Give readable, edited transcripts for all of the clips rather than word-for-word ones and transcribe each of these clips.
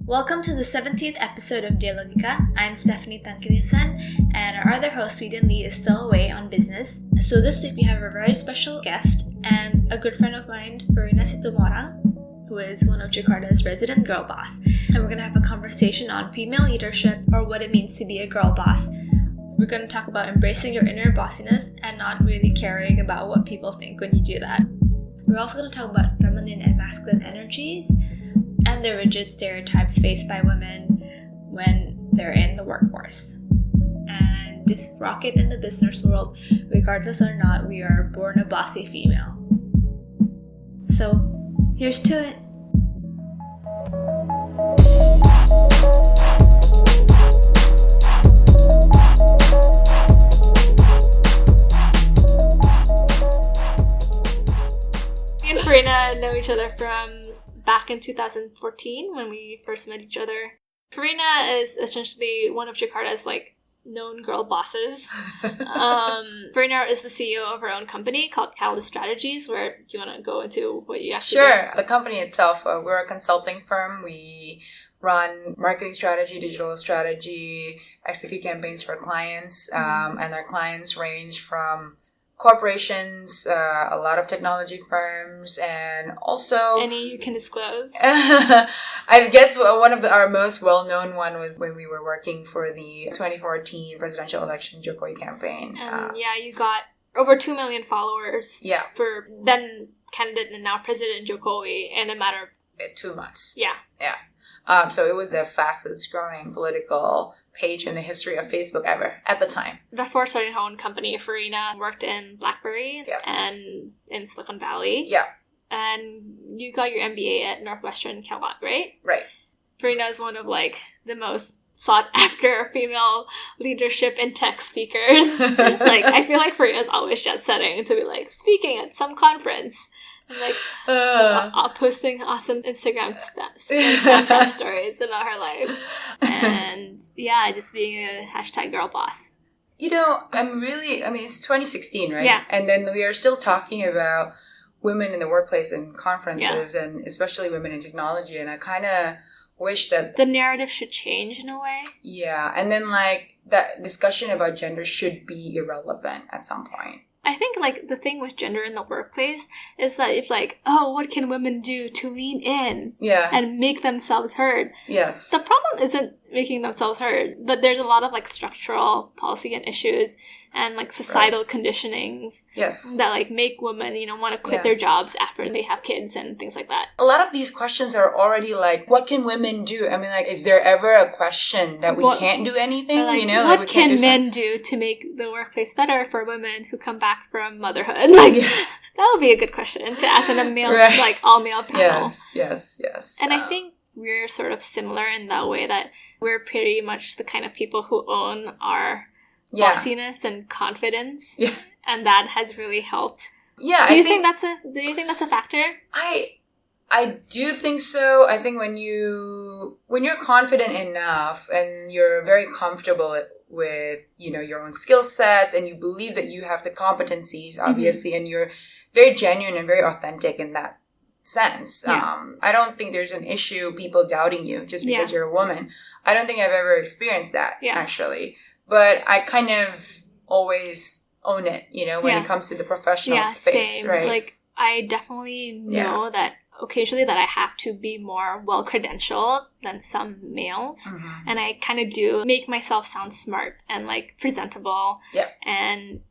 Welcome to the 17th episode of Dialogika. I'm Stephanie Tankilisan, and our other host, Sweden Lee, is still away on business. So this week we have a very special guest and a good friend of mine, Farina Situmorang, who is one of Jakarta's resident girl boss. And we're going to have a conversation on female leadership, or what it means to be a girl boss. We're going to talk about embracing your inner bossiness and not really caring about what people think when you do that. We're also going to talk about feminine and masculine energies and the rigid stereotypes faced by women when they're in the workforce. And just rock it in the business world, regardless or not we are born a bossy female. So, here's to it. Me and Farina know each other from back in 2014 when we first met each other. Farina is essentially one of Jakarta's known girl bosses. Farina is the CEO of her own company called Catalyst Strategies. Do you want to go into what you actually do? Sure. The company itself, we're a consulting firm. We run marketing strategy, digital strategy, execute campaigns for clients, and our clients range from corporations, a lot of technology firms, and also... Any you can disclose? I guess one of our most well-known one was when we were working for the 2014 presidential election Jokowi campaign. And you got over 2 million followers for then candidate and now President Jokowi in a matter of 2 months. Yeah. So it was the fastest growing political page in the history of Facebook ever at the time. Before starting her own company, Farina worked in BlackBerry and in Silicon Valley. Yeah. And you got your MBA at Northwestern Kellogg, right? Right. Farina is one of the most sought after female leadership and tech speakers. I feel like Farina's always jet setting to be speaking at some conference. And posting awesome Instagram Snapchat stories about her life. And just being a hashtag girl boss. It's 2016, right? Yeah. And then we are still talking about women in the workplace and conferences and especially women in technology. And I kind of wish that the narrative should change in a way. Yeah. And then that discussion about gender should be irrelevant at some point. I think the thing with gender in the workplace is that if what can women do to lean in and make themselves heard? Yes. The problem isn't making themselves heard, but there's a lot of structural policy and issues and societal conditionings that make women want to quit their jobs after they have kids and things like that. A lot of these questions are already what can women do? Is there ever a question that we can't do anything? What can men do to make the workplace better for women who come back from motherhood? That would be a good question to ask in a male, all male panel. Yes. And I think we're sort of similar in that way that we're pretty much the kind of people who own our bossiness and confidence. Yeah. And that has really helped. Yeah. Do you think that's a factor? I do think so. I think when you're confident enough and you're very comfortable with, your own skill sets and you believe that you have the competencies, obviously, and you're very genuine and very authentic in that sense. I don't think there's an issue people doubting you just because you're a woman. I don't think I've ever experienced that, actually. But I kind of always own it, when it comes to the professional space, same. Right? I definitely know that occasionally that I have to be more well-credentialed than some males. Mm-hmm. And I kind of do make myself sound smart and presentable and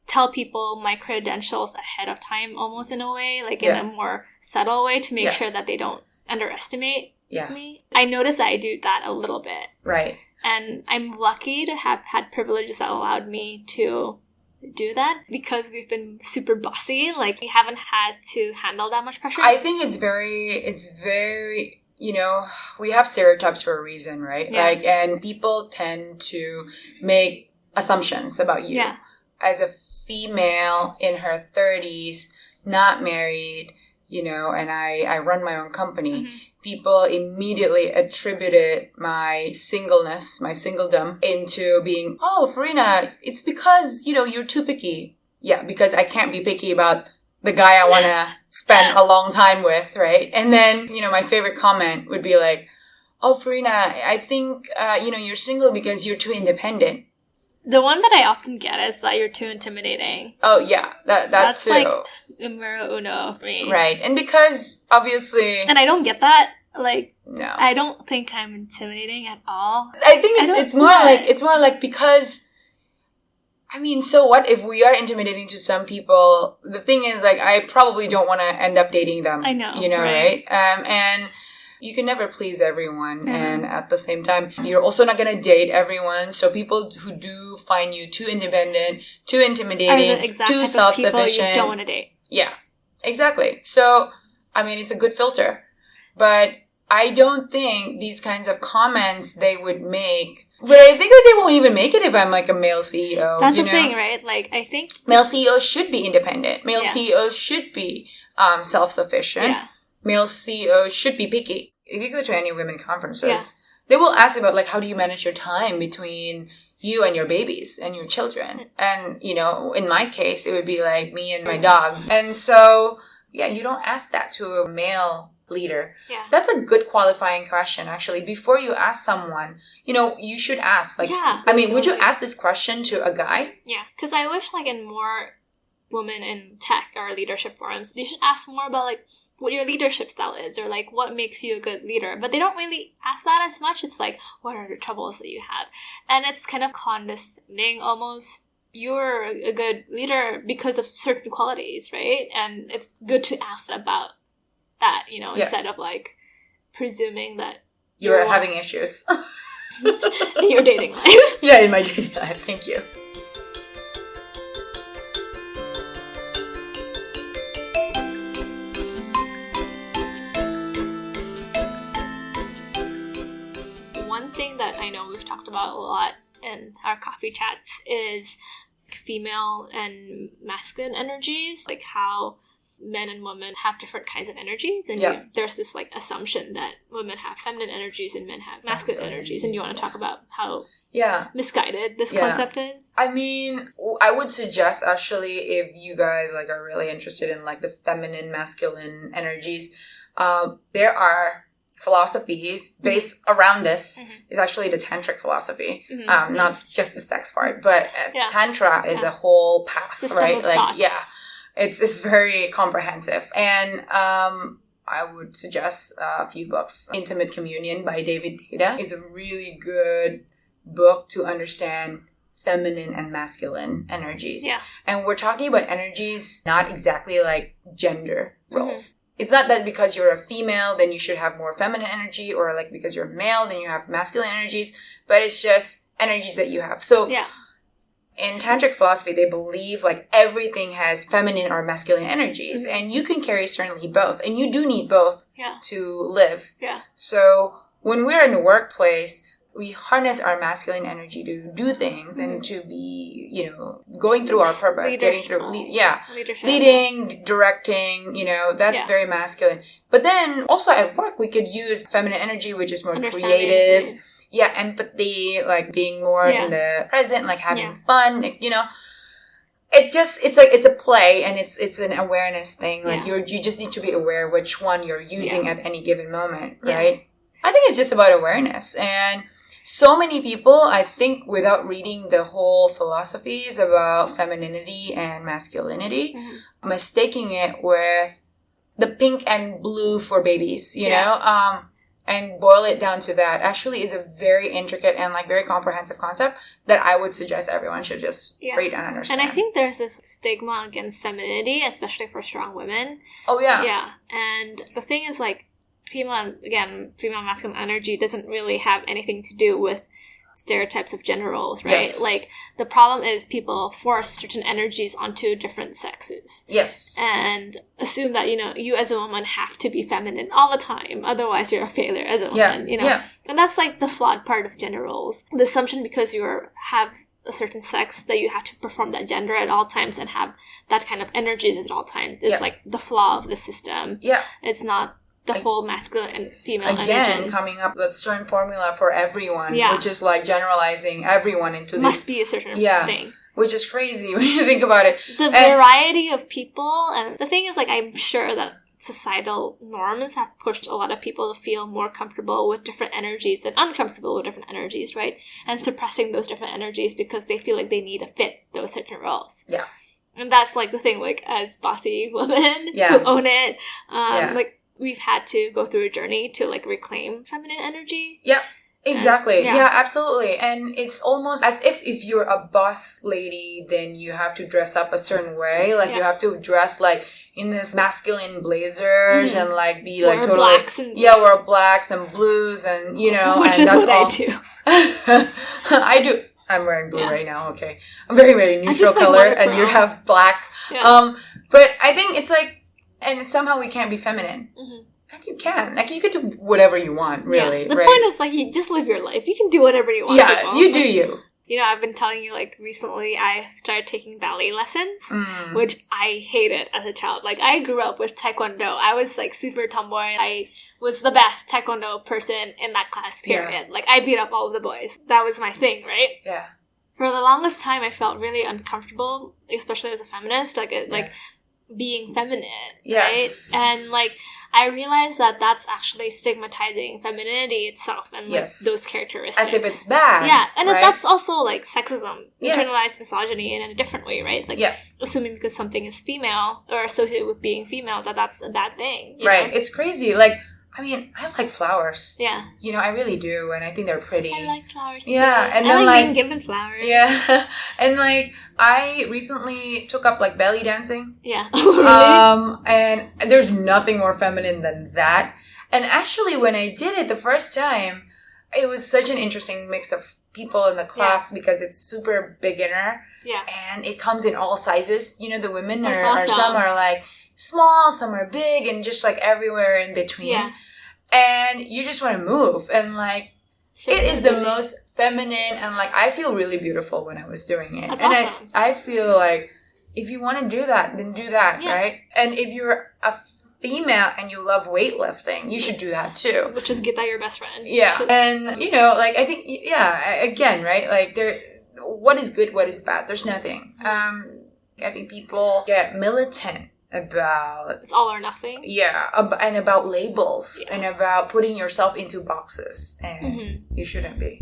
tell people my credentials ahead of time almost in a way, in a more subtle way to make sure that they don't underestimate me. I notice that I do that a little bit. Right. And I'm lucky to have had privileges that allowed me to do that because we've been super bossy. We haven't had to handle that much pressure. I think it's very, we have stereotypes for a reason, right? Yeah. And people tend to make assumptions about you. Yeah. As a female in her 30s, not married, and I run my own company. Mm-hmm. People immediately attributed my singleness, my singledom, into being, Farina, it's because, you're too picky. Yeah, because I can't be picky about the guy I want to spend a long time with, right? And then, my favorite comment would be Oh, Farina, I think, you're single because you're too independent. The one that I often get is that you're too intimidating. Oh, yeah. That's too. Like numero uno for me. Right. And because, obviously... And I don't get that. Like, no. I don't think I'm intimidating at all. I think it's more like because... I mean, so what if we are intimidating to some people? The thing is, like, I probably don't want to end up dating them. I know. Right? And you can never please everyone. And at the same time, you're also not going to date everyone. So people who do find you too independent, too intimidating, too self-sufficient. You don't want to date. Yeah, exactly. So, I mean, it's a good filter. But I don't think these kinds of comments they would make... But I think that they won't even make it if I'm like a male CEO. That's the thing, right? Like, I think... Male CEOs should be independent. Male CEOs should be self-sufficient. Yeah. Male CEOs should be picky. If you go to any women conferences, they will ask about, like, how do you manage your time between you and your babies and your children? And, in my case, it would be like me and my dog. And so, you don't ask that to a male leader. Yeah. That's a good qualifying question, actually. Before you ask someone, you should ask, like, would you ask this question to a guy? Yeah. Because I wish, like, in more women in tech or leadership forums, they should ask more about, like, what your leadership style is or, like, what makes you a good leader. But they don't really ask that as much. It's like, what are the troubles that you have? And it's kind of condescending almost. You're a good leader because of certain qualities, right? And it's good to ask about that, instead of, like, presuming that you're having issues in your dating life. Yeah, in my dating life. Thank you. One thing that I know we've talked about a lot in our coffee chats is female and masculine energies, like how men and women have different kinds of energies, and there's this, like, assumption that women have feminine energies and men have masculine energies, and you want to talk about how misguided this concept is? I mean, I would suggest, actually, if you guys, like, are really interested in, like, the feminine, masculine energies, there are philosophies based around this. Is actually the tantric philosophy, not just the sex part, but tantra is a whole path, system right? Of like, thought. It's very comprehensive. And I would suggest a few books. Intimate Communion by David Deida is a really good book to understand feminine and masculine energies. Yeah. And we're talking about energies, not exactly like gender roles. It's not that because you're a female, then you should have more feminine energy, or like because you're male, then you have masculine energies, but it's just energies that you have. So in tantric philosophy, they believe like everything has feminine or masculine energies, and you can carry certainly both, and you do need both to live. Yeah. So when we're in the workplace, we harness our masculine energy to do things and to be, going through our purpose, getting through, leading, directing, that's very masculine. But then also at work, we could use feminine energy, which is more creative. Yeah, empathy, like being more in the present, like having fun, like, it's a play, and it's an awareness thing. Like you just need to be aware which one you're using at any given moment, right? I think it's just about awareness. And so many people, I think, without reading the whole philosophies about femininity and masculinity, mistaking it with the pink and blue for babies, you know? And boil it down to that actually is a very intricate and like very comprehensive concept that I would suggest everyone should just read and understand. And I think there's this stigma against femininity, especially for strong women. Oh, yeah. Yeah. And the thing is, like, female masculine energy doesn't really have anything to do with stereotypes of gender roles, right? Yes. Like, the problem is people force certain energies onto different sexes. Yes. And assume that, you as a woman have to be feminine all the time. Otherwise, you're a failure as a woman, Yeah. And that's, like, the flawed part of gender roles. The assumption because you have a certain sex that you have to perform that gender at all times and have that kind of energies at all times is, like, the flaw of the system. Yeah. It's not the whole masculine and female Again, energies. coming up with a certain formula for everyone, Yeah. which is like generalizing everyone into this. Must be a certain thing. Which is crazy when you think about it. The variety of people, and the thing is, like, I'm sure that societal norms have pushed a lot of people to feel more comfortable with different energies and uncomfortable with different energies, right? And suppressing those different energies because they feel like they need to fit those certain roles. Yeah. And that's like the thing, like as bossy women Yeah. who own it, like we've had to go through a journey to like reclaim feminine energy. Yeah. Exactly. Yeah. Yeah, absolutely. And it's almost as if you're a boss lady, then you have to dress up a certain way. Like you have to dress like in this masculine blazers and like be like wear totally blacks and wear blacks and blues and you know, which and is that's what all. I do. I do. I'm wearing blue right now. Okay, I'm very neutral just, like, color, wear it and you brown. have black. Yeah. But I think it's like, and somehow we can't be feminine. Mm-hmm. And you can. Like, you could do whatever you want, really. The right? point is, like, you just live your life. You can do whatever you want. Yeah, people. you do you. You know, I've been telling you, like, recently I started taking ballet lessons, which I hated as a child. Like, I grew up with Taekwondo. I was, like, super tomboy. I was the best Taekwondo person in that class, period. Yeah. Like, I beat up all of the boys. That was my thing, right? Yeah. For the longest time, I felt really uncomfortable, especially as a feminist, like being feminine, Yes. right? And, like, I realized that that's actually stigmatizing femininity itself and like those characteristics. As if it's bad. Yeah, and right? that's also like sexism, Yeah. internalized misogyny in a different way, right? Like assuming because something is female or associated with being female that that's a bad thing. You Right. know? It's crazy. Like, I mean, I like flowers. Yeah. You know, I really do, and I think they're pretty. I like flowers too. Yeah, and I then, like like- being given flowers. Yeah. And like, I recently took up like belly dancing. Yeah. Really? And there's nothing more feminine than that. And actually, when I did it the first time, it was such an interesting mix of people in the class because it's super beginner. Yeah. And it comes in all sizes. You know, the women That's are awesome. some are like small, some are big, and just like everywhere in between. Yeah. And you just want to move. And like, it is the most feminine, and like, I feel really beautiful when I was doing it. That's and awesome. I feel like if you want to do that, then do that, Yeah. right? And if you're a female and you love weightlifting, you should do that too. Which is Gita, your best friend. Yeah. And, you know, like, I think, again, right? Like, what is good, what is bad? There's nothing. I think people get militant about It's all or nothing. and about labels and about putting yourself into boxes, and you shouldn't be.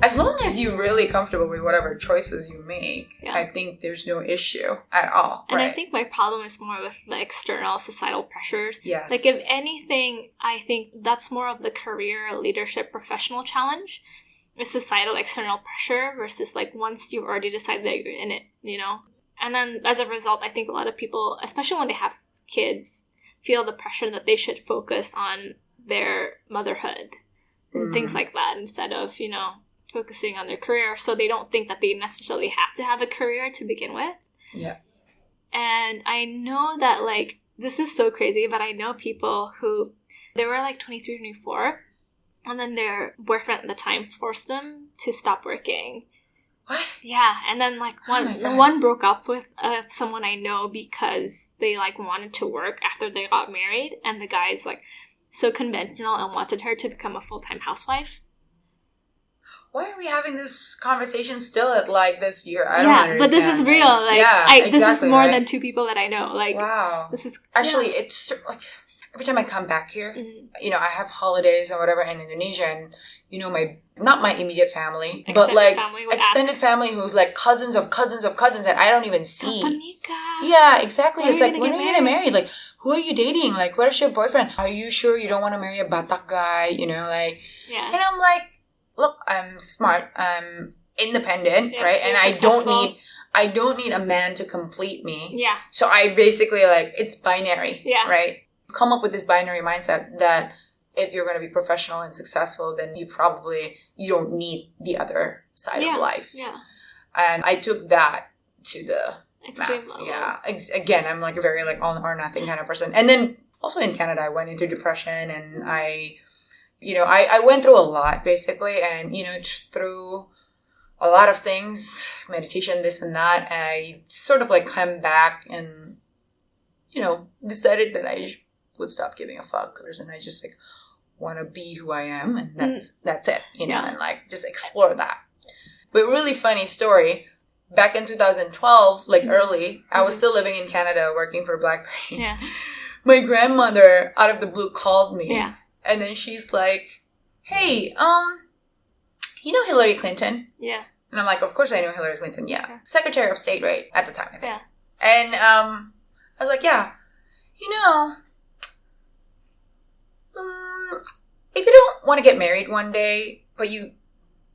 As long as you're really comfortable with whatever choices you make, I think there's no issue at all. And right? I think my problem is more with the external societal pressures. Yes. Like, if anything, I think that's more of the career, leadership, professional challenge. It's societal external pressure versus, like, once you've already decided that you're in it, you know? And then, as a result, I think a lot of people, especially when they have kids, feel the pressure that they should focus on their motherhood and things like that instead of, you know, focusing on their career, so they don't think that they necessarily have to have a career to begin with. Yeah. And I know that, like, this is so crazy, but I know people who, they were like 23, 24, and then their boyfriend at the time forced them to stop working. What? Yeah, and then, like, one broke up with someone I know because they, like, wanted to work after they got married, and the guy's, like, so conventional and wanted her to become a full-time housewife. Why are we having this conversation still at like this year? I don't understand. But this is real. Like, this is more than two people that I know. Like, wow. This is actually it's like every time I come back here, you know, I have holidays or whatever in Indonesia, and you know, not my immediate family, but like extended family who's like cousins of cousins of cousins that I don't even see. Yeah, exactly. It's like, when are you gonna marry? Like, who are you dating? Like, where's your boyfriend? Are you sure you don't want to marry a Batak guy? You know, like, and I'm like, look, I'm smart, I'm independent, right? And I don't need a man to complete me. Yeah. So I basically, like, it's binary, right? Come up with this binary mindset that if you're going to be professional and successful, then you don't need the other side of life. Yeah. And I took that to the extreme max. level. Yeah. Again, I'm like a very like all or nothing kind of person. And then also in Canada, I went into depression, and I went through a lot, basically, and, you know, through a lot of things, meditation, this and that. I sort of like come back and, decided that I would stop giving a fuck. And I just like want to be who I am. And that's it, and like just explore that. But really funny story. Back in 2012, like early, I was still living in Canada working for BlackBerry. Yeah. My grandmother, out of the blue, called me. Yeah. And then she's like, hey, you know Hillary Clinton? Yeah. And I'm like, of course I know Hillary Clinton. Yeah. Secretary of State, right? At the time, I think. Yeah. And I was like, yeah. If you don't want to get married one day, but you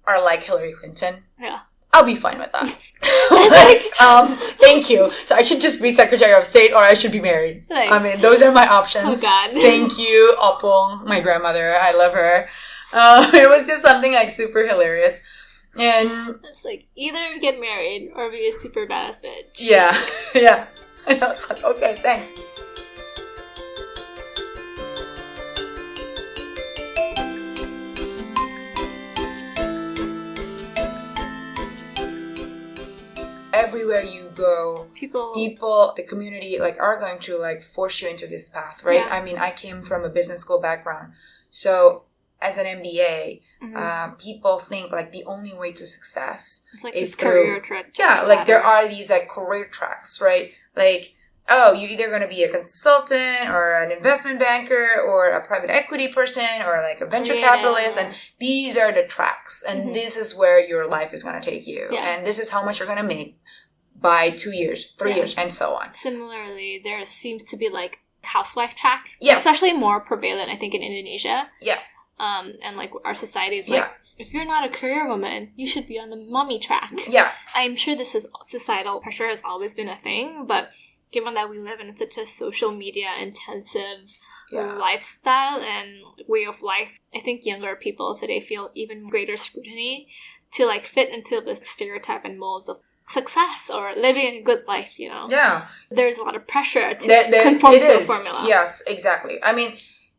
are like Hillary Clinton, yeah, I'll be fine with that. Thank you. So I should just be Secretary of State, or I should be married. Those are my options. Oh God. Thank you, Opong, my grandmother. I love her. It was just something like super hilarious. And it's like either get married or be a super badass bitch. Yeah, yeah. And I was like, okay, thanks. Everywhere you go, people, the community, like, are going to like force you into this path, right? Yeah. I came from a business school background, so as an MBA, people think like the only way to success is through career track. Like there are these like career tracks, right? Like, oh, you're either going to be a consultant or an investment banker or a private equity person or like a venture capitalist. And these are the tracks. And this is where your life is going to take you. Yeah. And this is how much you're going to make by 2 years, 3 years, and so on. Similarly, there seems to be like housewife track. Yes. Especially more prevalent, I think, in Indonesia. Yeah. And like our society is like, if you're not a career woman, you should be on the mommy track. Yeah. I'm sure this is societal pressure has always been a thing, but given that we live in such a social media intensive lifestyle and way of life, I think younger people today feel even greater scrutiny to like fit into the stereotype and molds of success or living a good life, Yeah. There's a lot of pressure to conform to a formula. Yes, exactly.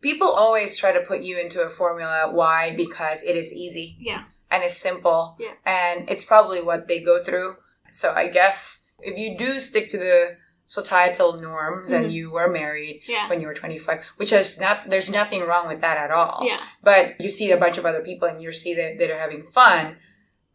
People always try to put you into a formula. Why? Because it is easy. Yeah. And it's simple. Yeah. And it's probably what they go through. So I guess if you do stick to the societal norms and you were married when you were 25, which is there's nothing wrong with that at all. Yeah. But you see a bunch of other people and you see that are having fun.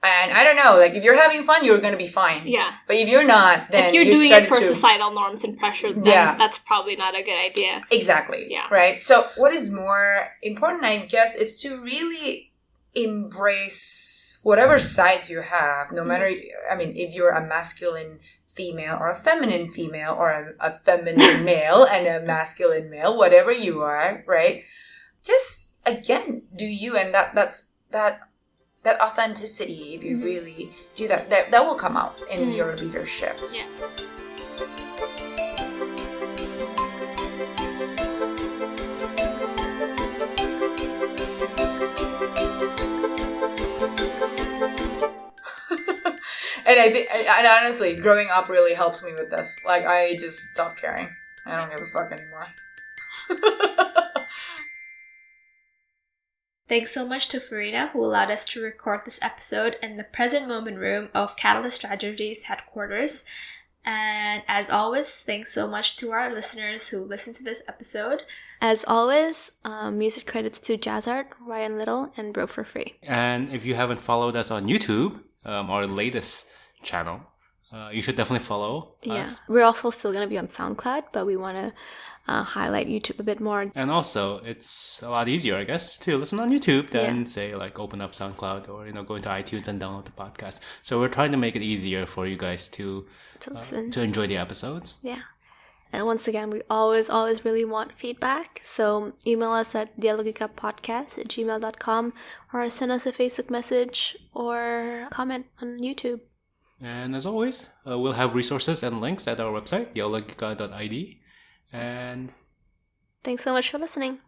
And I don't know, like if you're having fun, you're going to be fine. Yeah. But if you're not, then if you're doing it for societal norms and pressure, then that's probably not a good idea. Exactly. Yeah. Right. So what is more important, I guess, is to really embrace whatever sides you have, no matter, if you're a masculine female or a feminine female or a feminine male and a masculine male, whatever you are, right? Just, again, do you, and that authenticity, if you really do that will come out in your leadership. Yeah. And honestly, growing up really helps me with this. Like, I just stopped caring. I don't give a fuck anymore. Thanks so much to Farina, who allowed us to record this episode in the present moment room of Catalyst Strategies headquarters. And as always, thanks so much to our listeners who listened to this episode. As always, music credits to Jazzart, Ryan Little, and Bro for Free. And if you haven't followed us on YouTube, our latest channel, you should definitely follow us. We're also still going to be on SoundCloud, but we want to highlight YouTube a bit more. And also, it's a lot easier, I guess, to listen on YouTube than, say, like open up SoundCloud or, go into iTunes and download the podcast. So we're trying to make it easier for you guys to listen, to enjoy the episodes. Yeah. And once again, we always really want feedback. So email us at dialogikapodcast@gmail.com or send us a Facebook message or comment on YouTube. And as always, we'll have resources and links at our website, dialogika.id. And thanks so much for listening.